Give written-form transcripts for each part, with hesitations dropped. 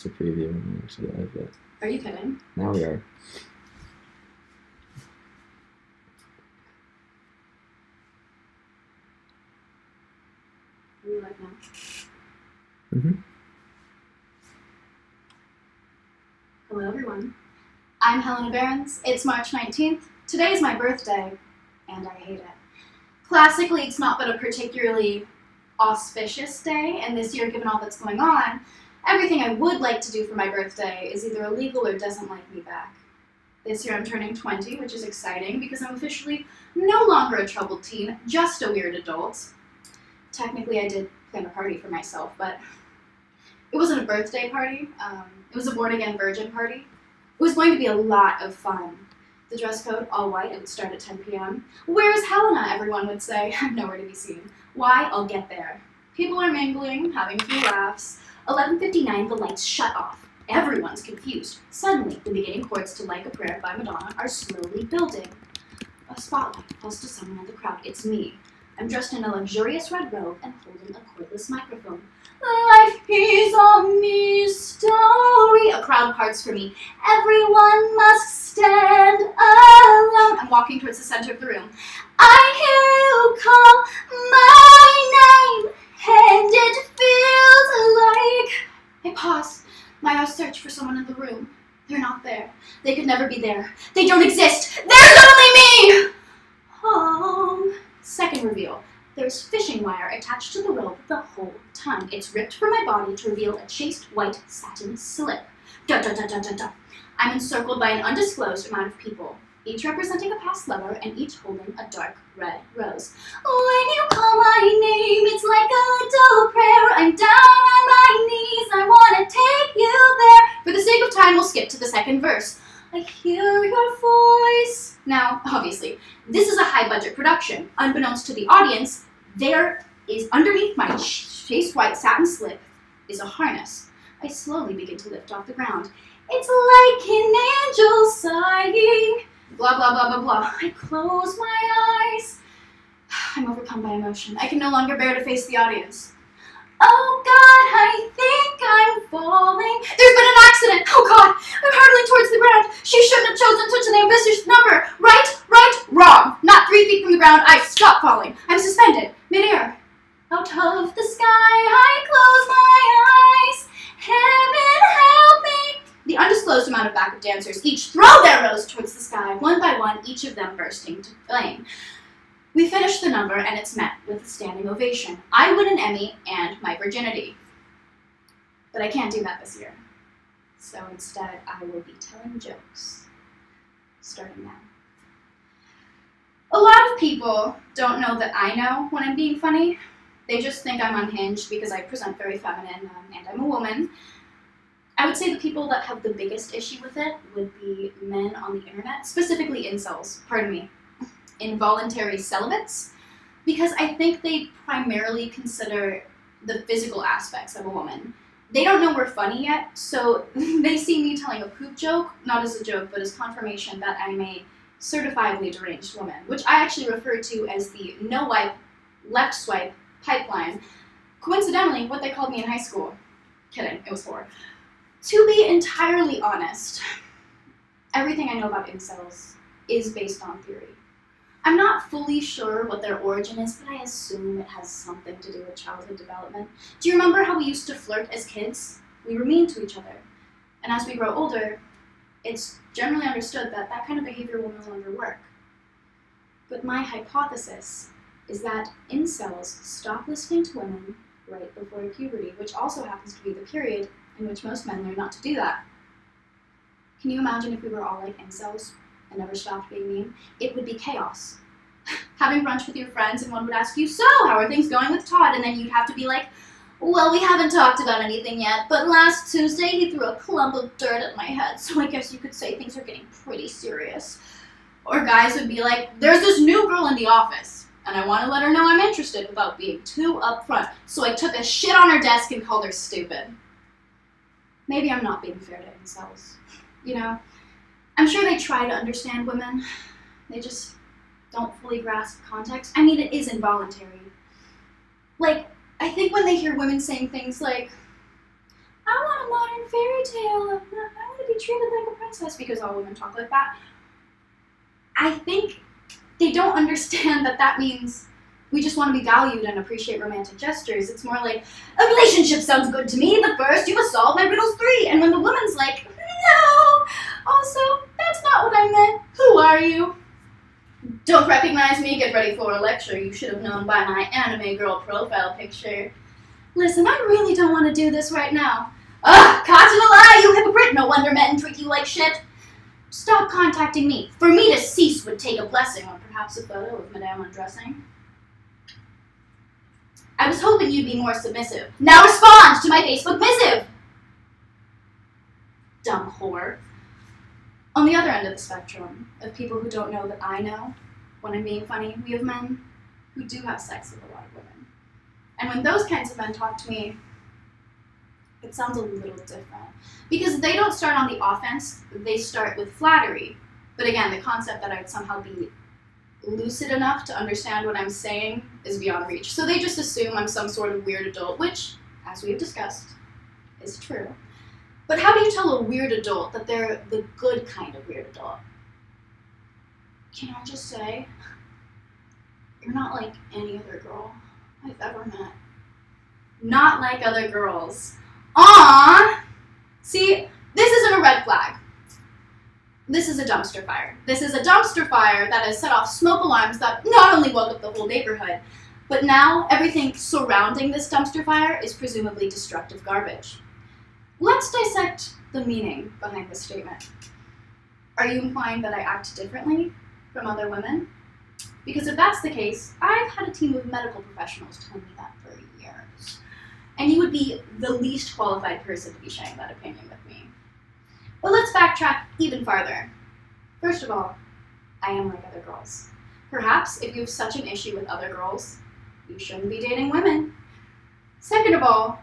To preview and actually live it. Are you kidding? Now we are. Are we live now? Mm-hmm. Hello everyone. I'm Helena Behrens. It's March 19th. Today is my birthday, and I hate it. Classically, it's not been a particularly auspicious day, and this year, given all that's going on, everything I would like to do for my birthday is either illegal or doesn't like me back. This year I'm turning 20, which is exciting because I'm officially no longer a troubled teen, just a weird adult. Technically, I did plan a party for myself, but it wasn't a birthday party. It was a born-again virgin party. It was going to be a lot of fun. The dress code, all white, it would start at 10 p.m. Where's Helena, everyone would say. I'm nowhere to be seen. Why? I'll get there. People are mingling, having a few laughs. 11:59, the lights shut off. Everyone's confused. Suddenly, the beginning chords to Like a Prayer by Madonna are slowly building. A spotlight falls to someone in the crowd. It's me. I'm dressed in a luxurious red robe and holding a cordless microphone. Life is a mystery. A crowd parts for me. Everyone must stand alone. I'm walking towards the center of the room. I hear you call my name, and it feels like... I pause. My eyes search for someone in the room. They're not there. They could never be there. They don't exist. There's only me! Oh. Second reveal. There's fishing wire attached to the robe the whole time. It's ripped from my body to reveal a chaste white satin slip. Dun, dun, dun, dun, dun, dun. I'm encircled by an undisclosed amount of people, each representing a past lover and each holding a dark red rose. When you call my name, it's like a little prayer. I'm down on my knees, I want to take you there. For the sake of time, we'll skip to the second verse. I hear your voice. Now, obviously, this is a high-budget production. Unbeknownst to the audience, there is underneath my chaste white satin slip is a harness. I slowly begin to lift off the ground. It's like an angel sighing. Blah, blah, blah, blah, blah. I close my eyes. I'm overcome by emotion. I can no longer bear to face the audience. Oh God, I think I'm falling. There's been an accident. Oh God, I'm hurtling towards the ground. She shouldn't have chosen such an ambitious number. Right, wrong. Not 3 feet from the ground. I stop falling. I'm suspended, midair. Out of the sky, I close my eyes. Heaven help me. The undisclosed amount of backup dancers each throw their rose towards the sky, one by one, each of them bursting to flame. We finish the number, and it's met with a standing ovation. I win an Emmy and my virginity. But I can't do that this year. So instead, I will be telling jokes. Starting now. A lot of people don't know that I know when I'm being funny. They just think I'm unhinged because I present very feminine and I'm a woman. I would say the people that have the biggest issue with it would be men on the internet, specifically incels, pardon me. Involuntary celibates, because I think they primarily consider the physical aspects of a woman. They don't know we're funny yet, so they see me telling a poop joke, not as a joke, but as confirmation that I'm a certifiably deranged woman, which I actually refer to as the no-wipe, left swipe pipeline. Coincidentally, what they called me in high school. Kidding, it was 4. To be entirely honest, everything I know about incels is based on theory. I'm not fully sure what their origin is, but I assume it has something to do with childhood development. Do you remember how we used to flirt as kids? We were mean to each other. And as we grow older, it's generally understood that that kind of behavior will no longer work. But my hypothesis is that incels stop listening to women right before puberty, which also happens to be the period in which most men learn not to do that. Can you imagine if we were all like incels and never stopped being mean? It would be chaos. Having brunch with your friends and one would ask you, so, how are things going with Todd? And then you'd have to be like, well, we haven't talked about anything yet, but last Tuesday he threw a clump of dirt at my head, so I guess you could say things are getting pretty serious. Or guys would be like, there's this new girl in the office, and I want to let her know I'm interested without being too upfront, so I took a shit on her desk and called her stupid. Maybe I'm not being fair to incels. You know, I'm sure they try to understand women. They just don't fully grasp context. I mean, it is involuntary. Like, I think when they hear women saying things like, I want a modern fairy tale. I want to be treated like a princess because all women talk like that. I think they don't understand that that means we just want to be valued and appreciate romantic gestures. It's more like, a relationship sounds good to me, but first you must solve my riddles 3. And when the woman's like, no, also, that's not what I meant. Who are you? Don't recognize me? Get ready for a lecture. You should have known by my anime girl profile picture. Listen, I really don't want to do this right now. Ugh, caught in a lie, you hypocrite! No wonder men treat you like shit. Stop contacting me. For me to cease would take a blessing, or perhaps a photo of Madame undressing. I was hoping you'd be more submissive. Now respond to my Facebook missive! Dumb whore. On the other end of the spectrum, of people who don't know that I know, when I'm being funny, we have men who do have sex with a lot of women. And when those kinds of men talk to me, it sounds a little different. Because they don't start on the offense, they start with flattery. But again, the concept that I'd somehow be lucid enough to understand what I'm saying is beyond reach. So they just assume I'm some sort of weird adult, which, as we've discussed, is true. But how do you tell a weird adult that they're the good kind of weird adult? Can I just say, you're not like any other girl I've ever met. Not like other girls. Aww! See, this isn't a red flag. This is a dumpster fire. This is a dumpster fire that has set off smoke alarms that not only woke up the whole neighborhood, but now everything surrounding this dumpster fire is presumably destructive garbage. Let's dissect the meaning behind this statement. Are you implying that I act differently from other women? Because if that's the case, I've had a team of medical professionals tell me that for years. And you would be the least qualified person to be sharing that opinion with me. But let's backtrack even farther. First of all, I am like other girls. Perhaps if you have such an issue with other girls, you shouldn't be dating women. Second of all,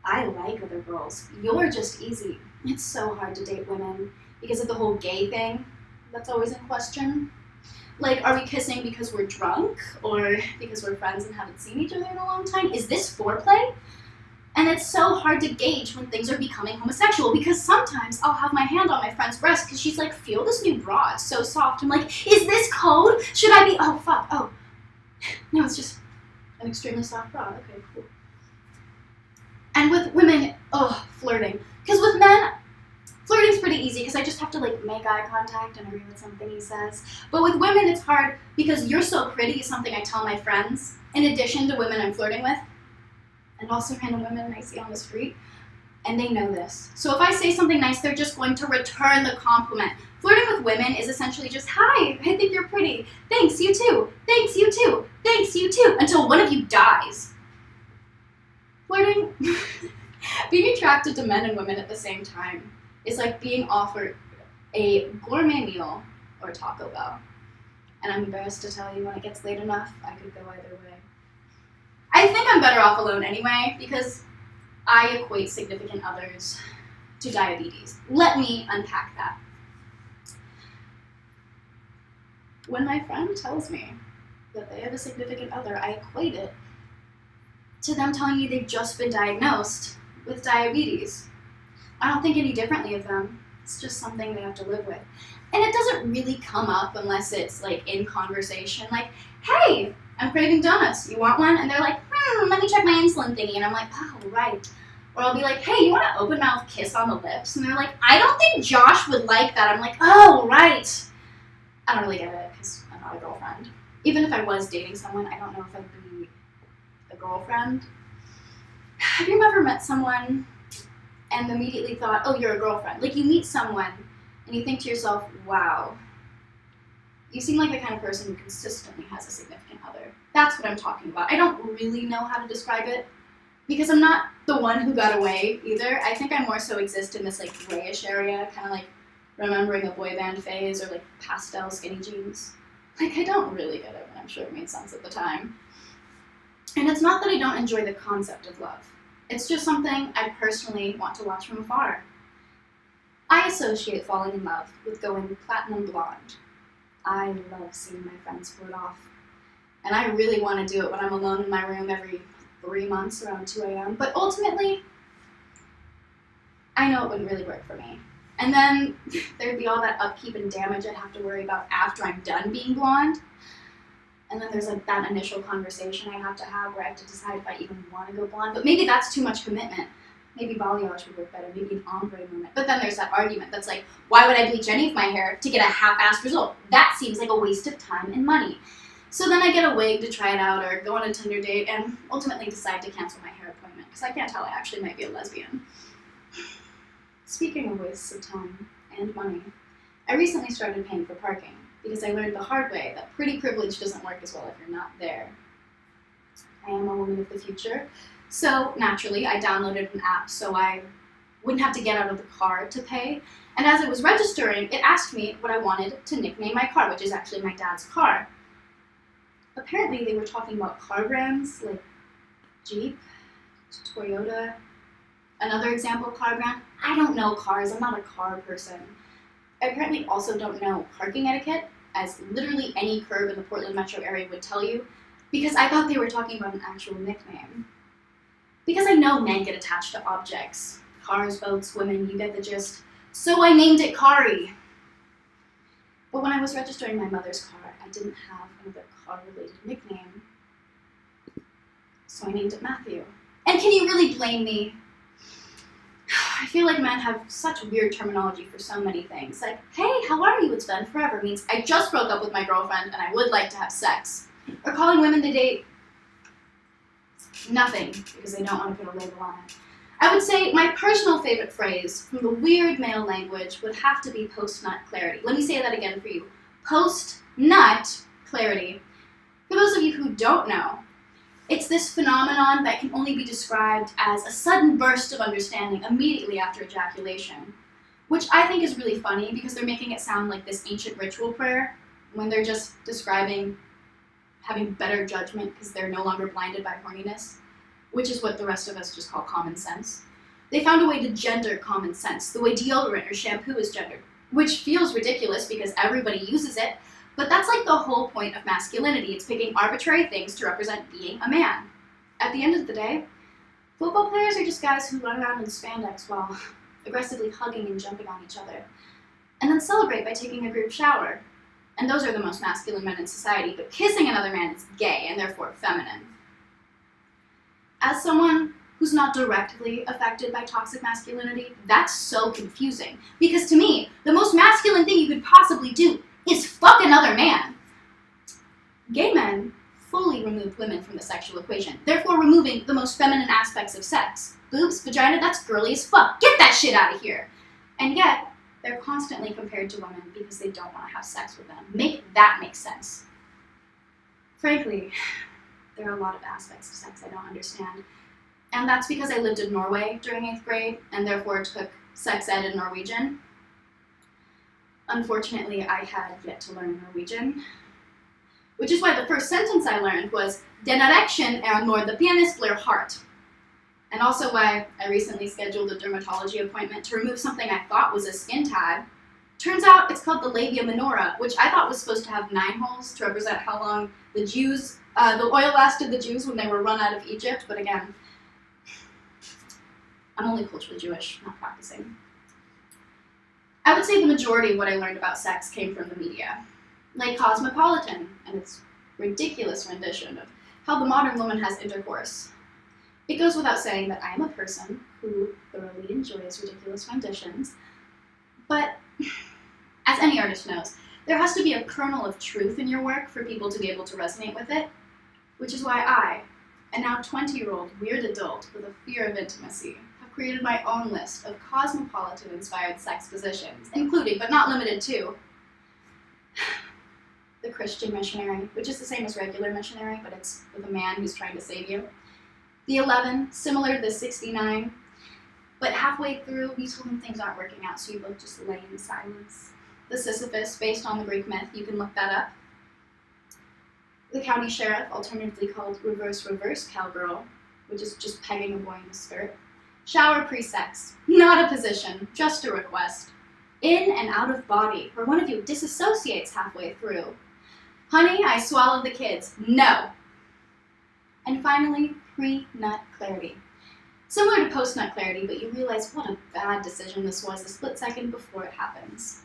I like other girls. You're just easy. It's so hard to date women because of the whole gay thing that's always in question. Like, are we kissing because we're drunk or because we're friends and haven't seen each other in a long time? Is this foreplay? And it's so hard to gauge when things are becoming homosexual because sometimes I'll have my hand on my friend's breast because she's like, feel this new bra, it's so soft. I'm like, is this code? Should I be, oh fuck, oh. No, it's just an extremely soft bra, okay, cool. And with women, flirting. Because with men, flirting's pretty easy because I just have to like make eye contact and agree with something he says. But with women, it's hard because you're so pretty is something I tell my friends, in addition to women I'm flirting with, and also random women I see on the street, and they know this. So if I say something nice, they're just going to return the compliment. Flirting with women is essentially just, hi, I think you're pretty. Thanks, you too. Thanks, you too. Thanks, you too. Until one of you dies. Flirting, being attracted to men and women at the same time is like being offered a gourmet meal or Taco Bell. And I'm embarrassed to tell you when it gets late enough, I could go either way. I think I'm better off alone anyway because I equate significant others to diabetes. Let me unpack that. When my friend tells me that they have a significant other, I equate it to them telling me they've just been diagnosed with diabetes. I don't think any differently of them. It's just something they have to live with. And it doesn't really come up unless it's like in conversation, like, hey, I'm craving donuts, you want one? And they're like, let me check my insulin thingy. And I'm like, oh, right. Or I'll be like, hey, you want an open mouth kiss on the lips? And they're like, I don't think Josh would like that. I'm like, oh, right. I don't really get it because I'm not a girlfriend. Even if I was dating someone, I don't know if I'd be a girlfriend. Have you ever met someone and immediately thought, oh, you're a girlfriend? Like you meet someone and you think to yourself, wow, you seem like the kind of person who consistently has a significant other. That's what I'm talking about. I don't really know how to describe it because I'm not the one who got away either. I think I more so exist in this like grayish area, kind of like remembering a boy band phase or like pastel skinny jeans. Like I don't really get it, but I'm sure it made sense at the time. And it's not that I don't enjoy the concept of love. It's just something I personally want to watch from afar. I associate falling in love with going platinum blonde. I love seeing my friends flirt off. And I really want to do it when I'm alone in my room every 3 months around 2 a.m. But ultimately, I know it wouldn't really work for me. And then there'd be all that upkeep and damage I'd have to worry about after I'm done being blonde. And then there's like that initial conversation I have to have where I have to decide if I even want to go blonde. But maybe that's too much commitment. Maybe balayage would work better, maybe an ombre moment. But then there's that argument that's like, why would I bleach any of my hair to get a half-assed result? That seems like a waste of time and money. So then I get a wig to try it out or go on a Tinder date and ultimately decide to cancel my hair appointment because I can't tell I actually might be a lesbian. Speaking of wastes of time and money, I recently started paying for parking because I learned the hard way that pretty privilege doesn't work as well if you're not there. I am a woman of the future, so naturally I downloaded an app so I wouldn't have to get out of the car to pay. And as I was registering, it asked me what I wanted to nickname my car, which is actually my dad's car. Apparently they were talking about car brands like Jeep, Toyota, another example car brand. I don't know cars, I'm not a car person. I apparently also don't know parking etiquette, as literally any curb in the Portland metro area would tell you, because I thought they were talking about an actual nickname. Because I know men get attached to objects. Cars, boats, women, you get the gist. So I named it Kari. But when I was registering my mother's car, I didn't have another car-related nickname. So I named it Matthew. And can you really blame me? I feel like men have such weird terminology for so many things. Like, hey, how are you? It's been forever means I just broke up with my girlfriend and I would like to have sex. Or calling women to date nothing because they don't want to put a label on it. I would say my personal favorite phrase from the weird male language would have to be post-nut clarity. Let me say that again for you. Post-nut clarity. For those of you who don't know, it's this phenomenon that can only be described as a sudden burst of understanding immediately after ejaculation, which I think is really funny because they're making it sound like this ancient ritual prayer when they're just describing having better judgment because they're no longer blinded by horniness, which is what the rest of us just call common sense. They found a way to gender common sense, the way deodorant or shampoo is gendered, which feels ridiculous because everybody uses it, but that's like the whole point of masculinity. It's picking arbitrary things to represent being a man. At the end of the day, football players are just guys who run around in spandex while aggressively hugging and jumping on each other, and then celebrate by taking a group shower. And those are the most masculine men in society, but kissing another man is gay and therefore feminine. As someone who's not directly affected by toxic masculinity, that's so confusing. Because to me, the most masculine thing you could possibly do is fuck another man. Gay men fully remove women from the sexual equation, therefore removing the most feminine aspects of sex. Boobs, vagina, that's girly as fuck. Get that shit out of here. And yet, they're constantly compared to women because they don't want to have sex with them. Make that make sense. Frankly, there are a lot of aspects of sex I don't understand. And that's because I lived in Norway during 8th grade and therefore took sex ed in Norwegian. Unfortunately, I had yet to learn Norwegian, which is why the first sentence I learned was "Den ereksjon når the penis blir hard," and also why I recently scheduled a dermatology appointment to remove something I thought was a skin tag. Turns out it's called the labia minora, which I thought was supposed to have 9 holes to represent how long the oil lasted the Jews when they were run out of Egypt, but again, I'm only culturally Jewish, not practicing. I would say the majority of what I learned about sex came from the media, like Cosmopolitan and its ridiculous rendition of how the modern woman has intercourse. It goes without saying that I am a person who thoroughly enjoys ridiculous renditions, but as any artist knows, there has to be a kernel of truth in your work for people to be able to resonate with it, which is why I, a now 20-year-old weird adult with a fear of intimacy, created my own list of Cosmopolitan-inspired sex positions, including, but not limited to, the Christian missionary, which is the same as regular missionary, but it's with a man who's trying to save you. The 11, similar to the 69, but halfway through, we told him things aren't working out, so you both just lay in silence. The Sisyphus, based on the Greek myth, you can look that up. The county sheriff, alternatively called reverse cowgirl, which is just pegging a boy in the skirt. Shower pre-sex, not a position, just a request. In and out of body, where one of you disassociates halfway through. Honey, I swallowed the kids. No. And finally, pre-nut clarity. Similar to post-nut clarity, but you realize what a bad decision this was a split second before it happens.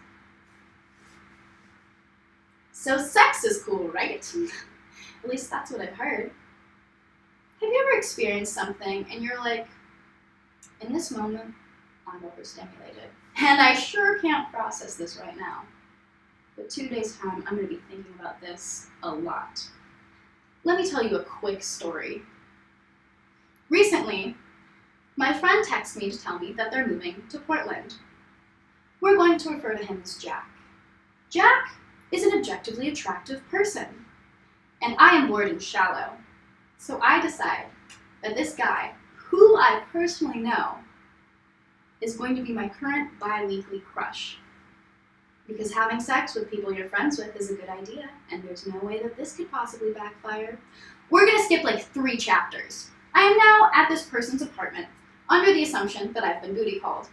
So sex is cool, right? At least that's what I've heard. Have you ever experienced something and you're like, in this moment, I'm overstimulated, and I sure can't process this right now. But 2 days' time, I'm going to be thinking about this a lot. Let me tell you a quick story. Recently, my friend texted me to tell me that they're moving to Portland. We're going to refer to him as Jack. Jack is an objectively attractive person, and I am bored and shallow. So I decide that this guy, who I personally know, is going to be my current bi-weekly crush. Because having sex with people you're friends with is a good idea, and there's no way that this could possibly backfire. We're going to skip like 3 chapters. I am now at this person's apartment, under the assumption that I've been booty called.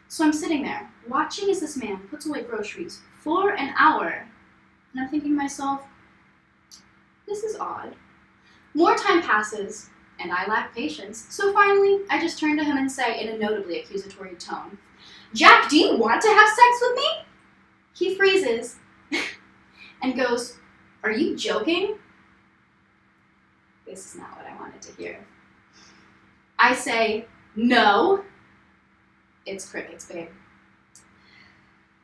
So I'm sitting there, watching as this man puts away groceries for an hour, and I'm thinking to myself, this is odd. More time passes, and I lack patience, so finally I just turn to him and say in a notably accusatory tone, Jack, do you want to have sex with me? He freezes and goes, are you joking? This is not what I wanted to hear. I say, no. It's crickets, babe.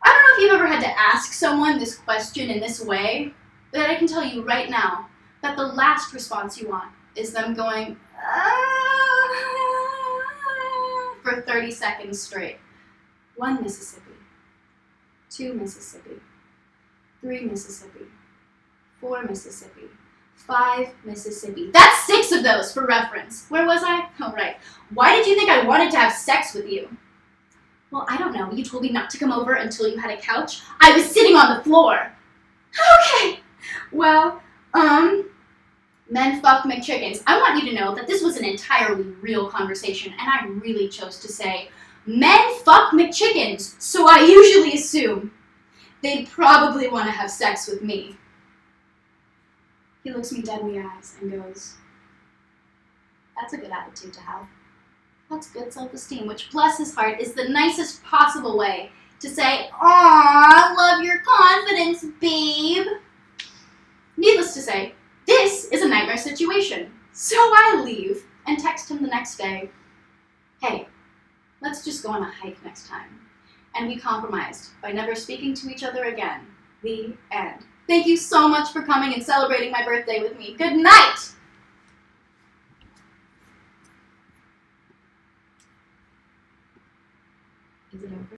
I don't know if you've ever had to ask someone this question in this way, but I can tell you right now that the last response you want is them going, for 30 seconds straight. 1 Mississippi, 2 Mississippi, 3 Mississippi, 4 Mississippi, 5 Mississippi. That's 6 of those for reference. Where was I? Oh, right. Why did you think I wanted to have sex with you? Well, I don't know. You told me not to come over until you had a couch. I was sitting on the floor. Okay. Well, men fuck McChickens. I want you to know that this was an entirely real conversation, and I really chose to say, men fuck McChickens, so I usually assume they'd probably want to have sex with me. He looks me dead in the eyes and goes, that's a good attitude to have. That's good self-esteem, which, bless his heart, is the nicest possible way to say, aw, I love your confidence, babe. Needless to say, this is a nightmare situation. So I leave and text him the next day, hey, let's just go on a hike next time. And we compromised by never speaking to each other again. The end. Thank you so much for coming and celebrating my birthday with me. Good night!